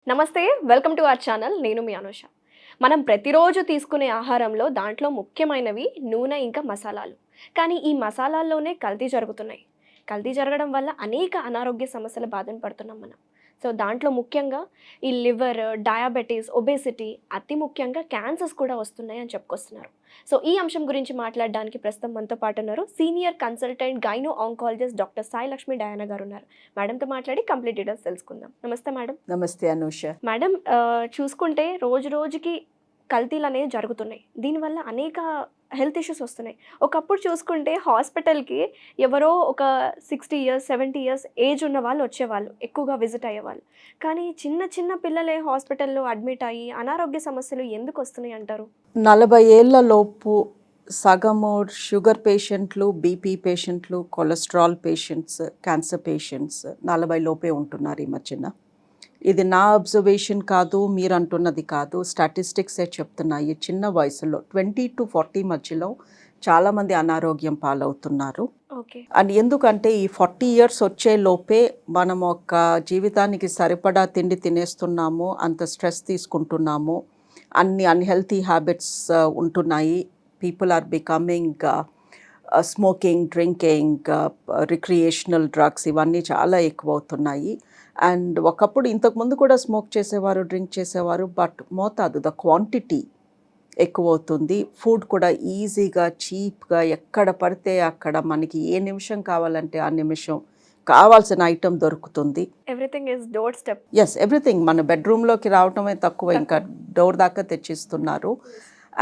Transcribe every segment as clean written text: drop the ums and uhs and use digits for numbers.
నమస్తే, welcome to our channel. నేను మీ అనుష. మనం ప్రతిరోజు తీసుకునే ఆహారంలో దాంట్లో ముఖ్యమైనవి నూనె ఇంకా మసాలాలు. కానీ ఈ మసాలాల్లోనే కల్తీ జరుగుతున్నాయి. కల్తీ జరగడం వల్ల అనేక అనారోగ్య సమస్యల బాధన పడుతున్నాం మనం. సో దాంట్లో ముఖ్యంగా ఈ లివర్, డయాబెటీస్, ఒబేసిటీ, అతి ముఖ్యంగా క్యాన్సర్స్ కూడా వస్తున్నాయి అని చెప్పుకొస్తున్నారు. సో ఈ అంశం గురించి మాట్లాడడానికి ప్రస్తుతం మనతో పాటు ఉన్నారు senior consultant gynae oncologist doctor Sai Lakshmi Diana గారు ఉన్నారు. మేడంతో మాట్లాడి కంప్లీట్ డీటెయిల్స్ తెలుసుకుందాం. నమస్తే మేడం. నమస్తే అనూష. మేడం, చూసుకుంటే రోజు రోజుకి కల్తీలు అనేవి జరుగుతున్నాయి. దీనివల్ల అనేక హెల్త్ ఇష్యూస్ వస్తున్నాయి. ఒకప్పుడు చూసుకుంటే హాస్పిటల్కి ఎవరో ఒక 60 ఇయర్స్ 70 ఇయర్స్ ఏజ్ ఉన్న వాళ్ళు వచ్చేవాళ్ళు, ఎక్కువగా విజిట్ అయ్యేవాళ్ళు. కానీ చిన్న చిన్న పిల్లలే హాస్పిటల్లో అడ్మిట్ అయ్యి అనారోగ్య సమస్యలు ఎందుకు వస్తున్నాయి అంటారు? 40 ఏళ్ల లోపు సగము షుగర్ పేషెంట్లు, బీపీ పేషెంట్లు, కొలెస్ట్రాల్ పేషెంట్స్, క్యాన్సర్ పేషెంట్స్ 40 లోపే ఉంటున్నారు ఈ మధ్యన. ఇది నా అబ్జర్వేషన్ కాదు, మీరు అంటున్నది కాదు, స్టాటిస్టిక్సే చెప్తున్నాయి. చిన్న వయసులో 20 to 40 మధ్యలో చాలామంది అనారోగ్యం పాలవుతున్నారు. అండ్ ఎందుకంటే ఈ 40 ఇయర్స్ వచ్చే లోపే మనం ఒక జీవితానికి సరిపడా తిండి తినేస్తున్నాము, అంత స్ట్రెస్ తీసుకుంటున్నాము, అన్ని అన్హెల్తీ హ్యాబిట్స్ ఉంటున్నాయి. People are becoming smoking, drinking, recreational drugs ఇవన్నీ చాలా ఎక్కువ అవుతున్నాయి. అండ్ ఒకప్పుడు ఇంతకుముందు కూడా స్మోక్ చేసేవారు, డ్రింక్ చేసేవారు, బట్ మోతాదు ద క్వాంటిటీ ఎక్కువ అవుతుంది. ఫుడ్ కూడా ఈజీగా, చీప్గా ఎక్కడ పడితే అక్కడ మనకి ఏ నిమిషం కావాలంటే ఆ నిమిషం కావాల్సిన ఐటమ్ దొరుకుతుంది. Everything is door step. Yes, everything మన బెడ్రూమ్లోకి రావటమే తక్కువ, ఇంకా డోర్ దాకా తెచ్చిస్తున్నారు.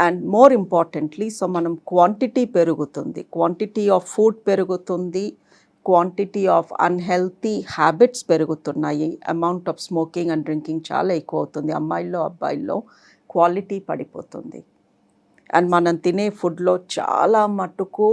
అండ్ మోర్ ఇంపార్టెంట్లీ, సో మనం క్వాంటిటీ పెరుగుతుంది, క్వాంటిటీ ఆఫ్ ఫుడ్ పెరుగుతుంది, క్వాంటిటీ ఆఫ్ అన్హెల్తీ హ్యాబిట్స్ పెరుగుతున్నాయి. Amount of smoking and drinking చాలా ఎక్కువ అవుతుంది. అమ్మాయిల్లో అబ్బాయిల్లో క్వాలిటీ పడిపోతుంది. అండ్ మనం తినే ఫుడ్లో చాలా మటుకు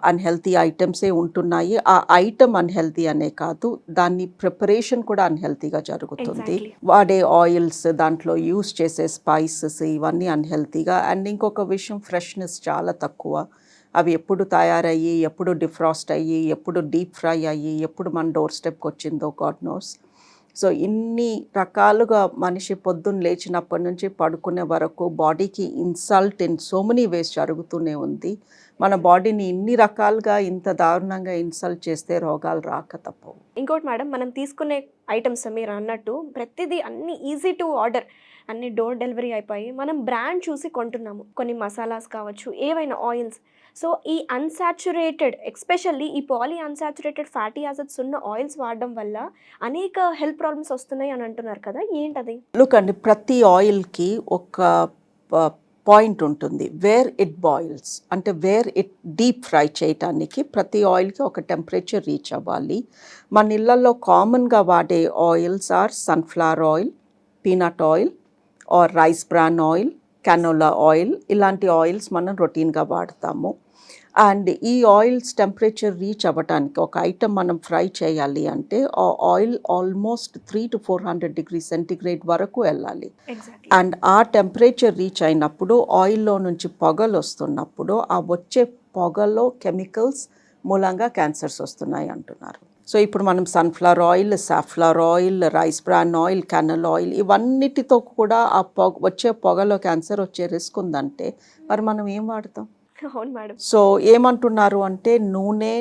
అన్హెల్తీ ఐటమ్సే ఉంటున్నాయి. ఆ ఐటమ్ అన్హెల్తీ అనే కాదు, దాన్ని ప్రిపరేషన్ కూడా అన్హెల్తీగా జరుగుతుంది. వాడే ఆయిల్స్, దాంట్లో యూస్ చేసే స్పైసెస్ ఇవన్నీ అన్హెల్తీగా. అండ్ ఇంకొక విషయం, ఫ్రెష్నెస్ చాలా తక్కువ. అవి ఎప్పుడు తయారయ్యి, ఎప్పుడు డిఫ్రాస్ట్ అయ్యి, ఎప్పుడు డీప్ ఫ్రై అయ్యి, ఎప్పుడు మన డోర్ స్టెప్కి వచ్చిందో గాడ్ నోస్. సో ఇన్ని రకాలుగా మనిషి పొద్దున్న లేచినప్పటి నుంచి పడుకునే వరకు బాడీకి insult in so many ways జరుగుతూనే ఉంది. మన బాడీని ఇన్ని రకాలుగా ఇంత దారుణంగా ఇన్సల్ట్ చేస్తే రోగాలు రాక తప్పవు. ఇంకోటి మేడం, మనం తీసుకునే ఐటమ్స్ మీరు అన్నట్టు ప్రతిదీ అన్ని ఈజీ టు ఆర్డర్, అన్ని డోర్ డెలివరీ అయిపోయి మనం బ్రాండ్ చూసి కొంటున్నాము. కొన్ని మసాలాస్ కావచ్చు, ఏవైనా ఆయిల్స్. సో ఈ అన్సాచురేటెడ్, ఎస్పెషల్లీ ఈ పాలీ అన్సాచురేటెడ్ ఫ్యాటీ యాసిడ్స్ ఉన్న ఆయిల్స్ వాడడం వల్ల అనేక హెల్త్ ప్రాబ్లమ్స్ వస్తున్నాయి అని అంటున్నారు కదా, ఏంటది? లుక్ అండి, ప్రతి ఆయిల్కి ఒక పాయింట్ ఉంటుంది, వేర్ ఇట్ బాయిల్స్, అంటే వేర్ ఇట్ డీప్ ఫ్రై చేయటానికి ప్రతి ఆయిల్కి ఒక టెంపరేచర్ రీచ్ అవ్వాలి. మన ఇళ్లలో కామన్గా వాడే oils or sunflower oil, peanut oil or rice bran oil, canola oil. ఇలాంటి ఆయిల్స్ మనం రొటీన్గా వాడతాము. అండ్ ఈ ఆయిల్స్ టెంపరేచర్ రీచ్ అవ్వటానికి, ఒక ఐటమ్ మనం ఫ్రై చేయాలి అంటే ఆ oil almost 300 to 400 degrees centigrade వరకు వెళ్ళాలి. అండ్ ఆ టెంపరేచర్ రీచ్ అయినప్పుడు, ఆయిల్లో నుంచి పొగలు వస్తున్నప్పుడు, ఆ వచ్చే పొగలో కెమికల్స్ మూలంగా క్యాన్సర్స్ వస్తున్నాయి అంటున్నారు. సో ఇప్పుడు మనం sunflower oil, safflower oil, rice bran oil, canola oil ఇవన్నిటితో కూడా ఆ వచ్చే పొగలో క్యాన్సర్ వచ్చే రిస్క్ ఉందంటే మరి మనం ఏం వాడతాం? అవును మేడం. సో ఏమంటున్నారు అంటే నూనె,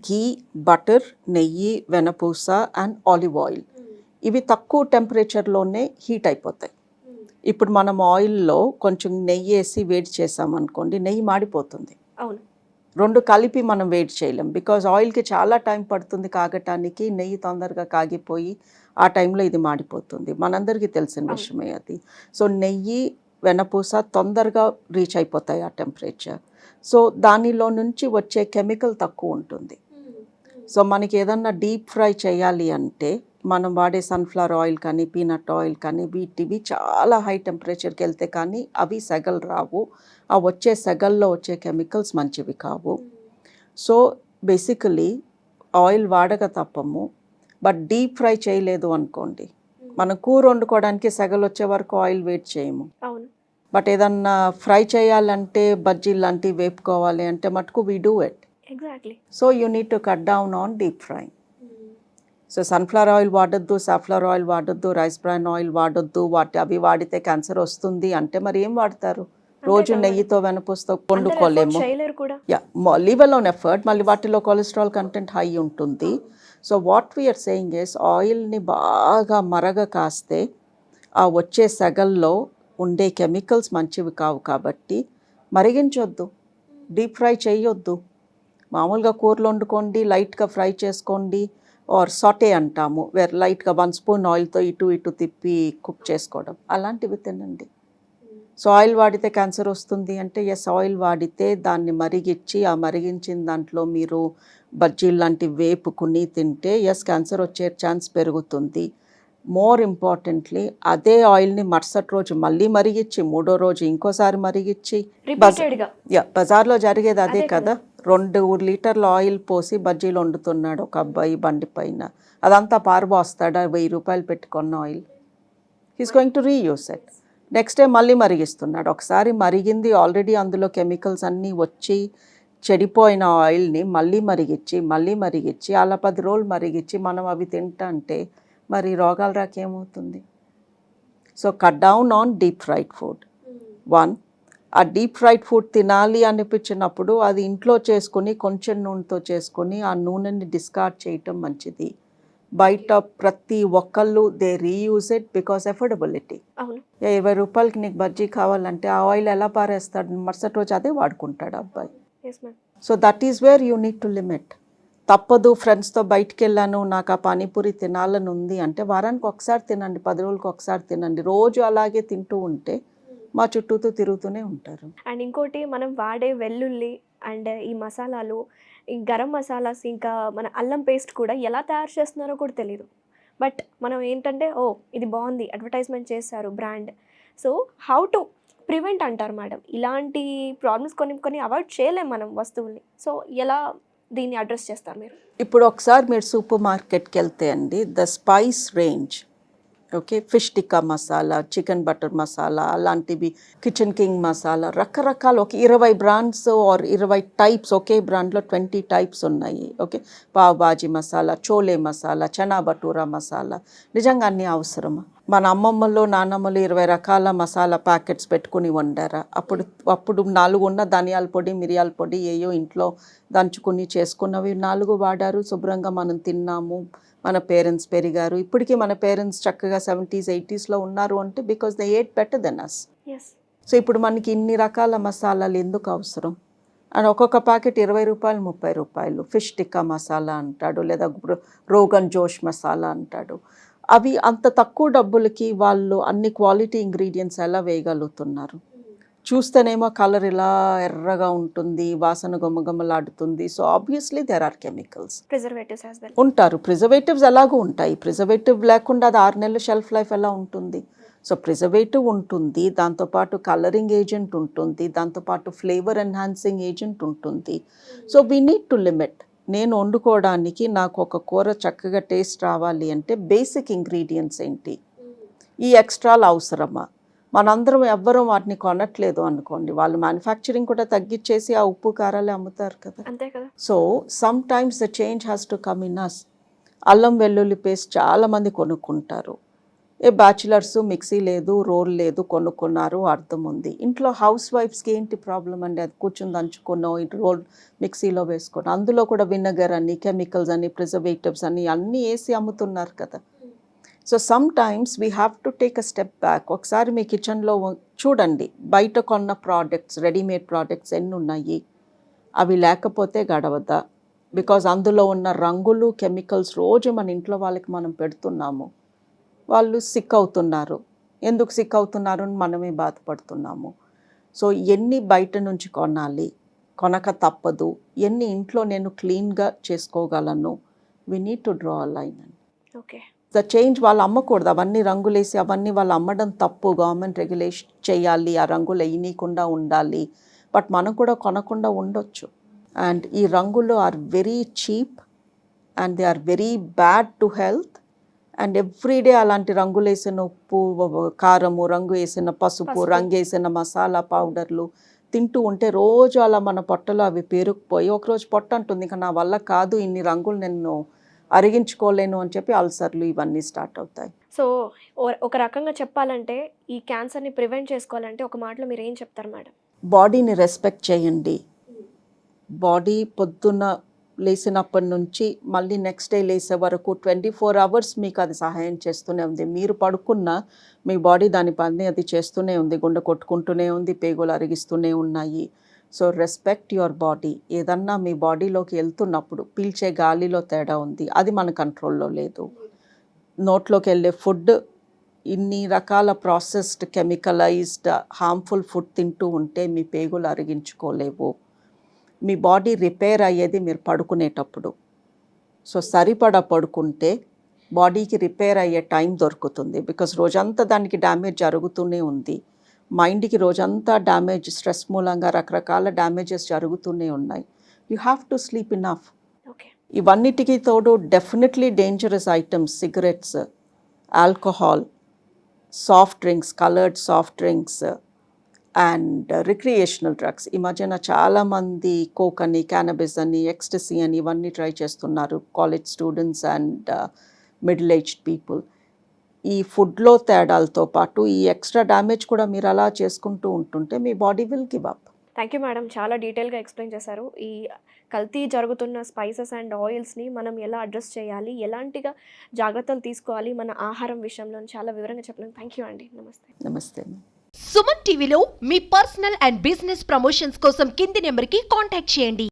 ఘీ, బటర్, నెయ్యి, వెనపూస అండ్ ఆలివ్ ఆయిల్ ఇవి తక్కువ టెంపరేచర్లోనే హీట్ అయిపోతాయి. ఇప్పుడు మనం ఆయిల్లో కొంచెం నెయ్యి వేసి వేడి చేసామనుకోండి, నెయ్యి మాడిపోతుంది. అవును. రెండు కలిపి మనం వేడి చేయలేం, బికాజ్ ఆయిల్కి చాలా టైం పడుతుంది కాగటానికి. నెయ్యి తొందరగా కాగిపోయి ఆ టైంలో ఇది మాడిపోతుంది, మనందరికీ తెలిసిన విషయమే అది. సో నెయ్యి, వెనపూస తొందరగా రీచ్ అయిపోతాయి ఆ టెంపరేచర్. సో దానిలో నుంచి వచ్చే కెమికల్ తక్కువ ఉంటుంది. సో మనకి ఏదన్నా డీప్ ఫ్రై చేయాలి అంటే మనం వాడే సన్ఫ్లవర్ ఆయిల్ కానీ, పీనట్ ఆయిల్ కానీ, వీటివి చాలా హై టెంపరేచర్కి వెళ్తే కానీ అవి సెగలు రావు. ఆ వచ్చే సెగల్లో వచ్చే కెమికల్స్ మంచివి కావు. సో బేసికలీ ఆయిల్ వాడక తప్పము, బట్ డీప్ ఫ్రై చేయలేదు అనుకోండి, మనం కూర వండుకోవడానికి సెగలు వచ్చే వరకు ఆయిల్ వెయిట్ చేయము. అవును. బట్ ఏదన్నా ఫ్రై చేయాలంటే, బజ్జీలు లాంటివి వేపుకోవాలి అంటే మటుకు we do it. Exactly. So you need to cut down on deep fry. So sunflower oil వాడొద్దు, సాఫ్లవర్ ఆయిల్ వాడొద్దు, రైస్ బ్రాన్ ఆయిల్ వాడొద్దు, అవి వాడితే క్యాన్సర్ వస్తుంది అంటే మరి ఏం వాడతారు? రోజు నెయ్యితో వెనపూస్తో వండుకోలేము. చేయలేరు కూడా. యా, లీవ్ అలోన్ ఎఫర్ట్, మళ్ళీ వాటిలో కొలెస్ట్రాల్ కంటెంట్ హై ఉంటుంది. So what we are saying is ఆయిల్ని బాగా మరగ కాస్తే ఆ వచ్చే సెగల్లో ఉండే కెమికల్స్ మంచివి కావు కాబట్టి మరిగించొద్దు, డీప్ ఫ్రై చేయొద్దు. మామూలుగా కూరలు వండుకోండి, లైట్గా ఫ్రై చేసుకోండి, ఆర్ సాటే అంటాము, వేరే లైట్గా 1 స్పూన్ ఆయిల్తో ఇటు తిప్పి కుక్ చేసుకోవడం, అలాంటివి తినండి. సో ఆయిల్ వాడితే క్యాన్సర్ వస్తుంది అంటే ఎస్, ఆయిల్ వాడితే దాన్ని మరిగించి ఆ మరిగించిన దాంట్లో మీరు బజ్జీలు లాంటివి వేపుకుని తింటే ఎస్, క్యాన్సర్ వచ్చే ఛాన్స్ పెరుగుతుంది. మోర్ ఇంపార్టెంట్లీ అదే ఆయిల్ని మరుసటి రోజు మళ్ళీ మరిగించి, మూడో రోజు ఇంకోసారి మరిగించి, బజార్లో జరిగేది అదే కదా. 2 లీటర్ల ఆయిల్ పోసి బజ్జీలు వండుతున్నాడు ఒక అబ్బాయి బండి పైన, అదంతా పారబోస్తాడా? 1000 రూపాయలు పెట్టుకున్న oil, he's going to reuse it. Next day మళ్ళీ మరిగిస్తున్నాడు. ఒకసారి మరిగింది ఆల్రెడీ అందులో కెమికల్స్ అన్నీ వచ్చి చెడిపోయిన ఆయిల్ని మళ్ళీ మరిగించి అలా 10 రోజులు మరిగించి మనం అవి తింటే మరి రోగాలు రాకేమవుతుంది? So cut down on deep fried food. 1, ఆ డీప్ ఫ్రైడ్ ఫుడ్ తినాలి అనిపించినప్పుడు అది ఇంట్లో చేసుకుని కొంచెం నూనెతో చేసుకుని ఆ నూనెని డిస్కార్డ్ చేయటం మంచిది. బయట ప్రతి ఒక్కళ్ళు they reuse it because affordability. 20 రూపాయలకి నీకు బజ్జీ కావాలంటే ఆ ఆయిల్ ఎలా పారేస్తాడు? మరుసటి రోజు అదే వాడుకుంటాడు అబ్బాయి. So that is where you need to limit. తప్పదు, ఫ్రెండ్స్తో బయటికి వెళ్ళాను, నాకు ఆ పానీపూరి తినాలని ఉంది అంటే వారానికి ఒకసారి తినండి, 10 రోజులకు ఒకసారి తినండి. రోజు అలాగే తింటూ ఉంటే మా చుట్టూతో తిరుగుతూనే ఉంటారు. అండ్ ఇంకోటి, మనం వాడే వెల్లుల్లి అండ్ ఈ మసాలాలు, ఈ గరం మసాలాస్, ఇంకా మన అల్లం పేస్ట్ కూడా ఎలా తయారు చేస్తున్నారో కూడా తెలియదు. బట్ మనం ఏంటంటే ఇది బాగుంది, అడ్వర్టైజ్మెంట్ చేశారు brand, so how to prevent అంటారు మేడం. ఇలాంటి ప్రాబ్లమ్స్ కొన్ని అవాయిడ్ చేయలేం మనం వస్తువుల్ని. సో ఎలా దీన్ని అడ్రస్ చేస్తారు మీరు? ఇప్పుడు ఒకసారి మీరు సూపర్ మార్కెట్కి వెళ్తే అండి, the spice range, okay, fish tikka masala, chicken butter masala, అలాంటివి, కిచెన్ కింగ్ మసాలా, రకరకాల ఒక 20 బ్రాండ్స్ ఆర్ 20 టైప్స్, ఒకే బ్రాండ్లో 20 టైప్స్ ఉన్నాయి. ఓకే, పావ్ బాజీ మసాలా, చోలే మసాలా, చనా బటూరా మసాలా, నిజంగా అన్నీ అవసరమా? మన అమ్మమ్మలు నానమ్మలు 20 రకాల మసాలా ప్యాకెట్స్ పెట్టుకుని వండారా? అప్పుడు 4 ఉన్న ధనియాల పొడి, మిరియాల పొడి ఏయో ఇంట్లో దంచుకుని చేసుకున్నవి 4 వాడారు, శుభ్రంగా మనం తిన్నాము, మన పేరెంట్స్ పెరిగారు. ఇప్పటికీ మన పేరెంట్స్ చక్కగా 70s 80sలో ఉన్నారు అంటే because they ate better than us. So ఇప్పుడు మనకి ఇన్ని రకాల మసాలాలు ఎందుకు అవసరం? అండ్ ఒక్కొక్క ప్యాకెట్ 20 రూపాయలు, 30 రూపాయలు. ఫిష్ టిక్కా మసాలా అంటాడు, లేదా రోగన్ జోష్ మసాలా అంటాడు. అవి అంత తక్కువ డబ్బులకి వాళ్ళు అన్ని క్వాలిటీ ఇంగ్రీడియంట్స్ ఎలా వేయగలుగుతున్నారు? చూస్తేనేమో కలర్ ఇలా ఎర్రగా ఉంటుంది, వాసన గుమ్మగుమ్మలాడుతుంది. So obviously there are chemicals, ఉంటారు. ప్రిజర్వేటివ్స్ ఎలాగూ ఉంటాయి. ప్రిజర్వేటివ్ లేకుండా అది 6 నెలల షెల్ఫ్ లైఫ్ ఎలా ఉంటుంది? సో ప్రిజర్వేటివ్ ఉంటుంది, దాంతోపాటు కలరింగ్ ఏజెంట్ ఉంటుంది, దాంతోపాటు ఫ్లేవర్ ఎన్హాన్సింగ్ ఏజెంట్ ఉంటుంది. So we need to limit. నేను వండుకోవడానికి నాకు ఒక కూర చక్కగా టేస్ట్ రావాలి అంటే బేసిక్ ఇంగ్రీడియంట్స్ ఏంటి, ఈ ఎక్స్ట్రాలు అవసరమా? మనందరం ఎవ్వరం వాటిని కొనట్లేదు అనుకోండి, వాళ్ళు మ్యానుఫ్యాక్చరింగ్ కూడా తగ్గించేసి ఆ ఉప్పు కారాలే అమ్ముతారు కదా. అంతే కదా. So sometimes the change has to come in us. అల్లం వెల్లుల్లి పేస్ట్ చాలామంది కొనుక్కుంటారు. బ్యాచులర్స్ మిక్సీ లేదు, రోల్ లేదు, కొనుక్కున్నారు, అర్థం ఉంది. ఇంట్లో హౌస్ వైఫ్స్కి ఏంటి ప్రాబ్లం అండి? అది కూర్చుని దంచుకున్నో ఇటు రోల్ మిక్సీలో వేసుకుని, అందులో కూడా వినగర్ అని, కెమికల్స్ అని, ప్రిజర్వేటివ్స్ అని అన్నీ వేసి అమ్ముతున్నారు కదా. So some times we have to take a step back. ఒకసారి మీ కిచెన్లో చూడండి, బయట కొన్న ప్రోడక్ట్స్, రెడీమేడ్ ప్రోడక్ట్స్ ఎన్ని ఉన్నాయి, అవి లేకపోతే గడవద్దా? బికాజ్ అందులో ఉన్న రంగులు, కెమికల్స్ రోజు మన ఇంట్లో వాళ్ళకి మనం పెడుతున్నాము, వాళ్ళు సిక్ అవుతున్నారు. ఎందుకు సిక్ అవుతున్నారు అని మనమే బాధపడుతున్నాము. సో ఎన్ని బయట నుంచి కొనాలి, కొనక తప్పదు, ఎన్ని ఇంట్లో నేను క్లీన్గా చేసుకోగలను, we need to draw a line అండి. ఓకే, ద చేంజ్ వాళ్ళు అమ్మకూడదు. అవన్నీ రంగులేసి అవన్నీ వాళ్ళు అమ్మడం తప్పు. గవర్నమెంట్ రెగ్యులేషన్ చేయాలి, ఆ రంగులు వేయనీయకుండా ఉండాలి. బట్ మనం కూడా కొనకుండా ఉండొచ్చు. అండ్ ఈ రంగులు are very cheap and they are very bad to health. And everyday అలాంటి రంగులు వేసిన ఉప్పు, కారము, రంగు వేసిన పసుపు, రంగు వేసిన మసాలా పౌడర్లు తింటూ ఉంటే రోజు అలా మన పొట్టలో అవి పేరుకుపోయి ఒకరోజు పొట్ట అంటుంది, ఇంకా నా వల్ల కాదు ఇన్ని రంగులు నేను అరిగించుకోలేను అని చెప్పి అల్సర్లు ఇవన్నీ స్టార్ట్ అవుతాయి. సో ఒక రకంగా చెప్పాలంటే ఈ క్యాన్సర్ని ప్రివెంట్ చేసుకోవాలంటే ఒక మాటలో మీరు ఏం చెప్తారు మేడం? బాడీని రెస్పెక్ట్ చేయండి. బాడీ పొద్దున్న లేచినప్పటి నుంచి మళ్ళీ నెక్స్ట్ డే లేసే వరకు 24 అవర్స్ మీకు అది సహాయం చేస్తూనే ఉంది. మీరు పడుకున్న మీ బాడీ దాని పని అది చేస్తూనే ఉంది, గుండె కొట్టుకుంటూనే ఉంది, పేగులు అరిగిస్తూనే ఉన్నాయి. So respect your body. ఏదన్నా మీ బాడీలోకి వెళ్తున్నప్పుడు పీల్చే గాలిలో తేడా ఉంది, అది మన కంట్రోల్లో లేదు. నోట్లోకి వెళ్ళే ఫుడ్ ఇన్ని రకాల ప్రాసెస్డ్ కెమికలైజ్డ్ హార్మ్ఫుల్ ఫుడ్ తింటూ ఉంటే మీ పేగులు అరిగించుకోలేవు. మీ బాడీ రిపేర్ అయ్యేది మీరు పడుకునేటప్పుడు. సో సరిపడా పడుకుంటే బాడీకి రిపేర్ అయ్యే టైం దొరుకుతుంది. బికాస్ రోజంతా దానికి డ్యామేజ్ జరుగుతూనే ఉంది. మైండ్కి రోజంతా డ్యామేజ్, స్ట్రెస్ మూలంగా రకరకాల డ్యామేజెస్ జరుగుతూనే ఉన్నాయి. You have to sleep enough. Okay. ఇవన్నిటికీ తోడు definitely dangerous items, cigarettes, alcohol, soft drinks, coloured soft drinks and recreational drugs. ఈ మధ్యన చాలామంది కోక్ అని, క్యానబిస్ అని, ఎక్స్టసీ అని ఇవన్నీ ట్రై చేస్తున్నారు, college students and middle aged people. ఈ ఫుడ్లో తేడాలతో పాటు ఈ ఎక్స్ట్రా డ్యామేజ్ కూడా మీరు అలా చేసుకుంటూ ఉంటుంటే మీ body will give up. Thank you madam, చాలా డీటెయిల్గా ఎక్స్ప్లెయిన్ చేశారు. ఈ కల్తీ జరుగుతున్న స్పైసెస్ అండ్ ఆయిల్స్ని మనం ఎలా అడ్రస్ చేయాలి, ఎలాంటిగా జాగ్రత్తలు తీసుకోవాలి మన ఆహారం విషయంలో చాలా వివరంగా చెప్పాను. థ్యాంక్ యూ అండి. నమస్తే. నమస్తే. సుమన్ టీవీలో మీ పర్సనల్ అండ్ బిజినెస్ ప్రమోషన్స్ కోసం కింది నెంబర్కి కాంటాక్ట్ చేయండి.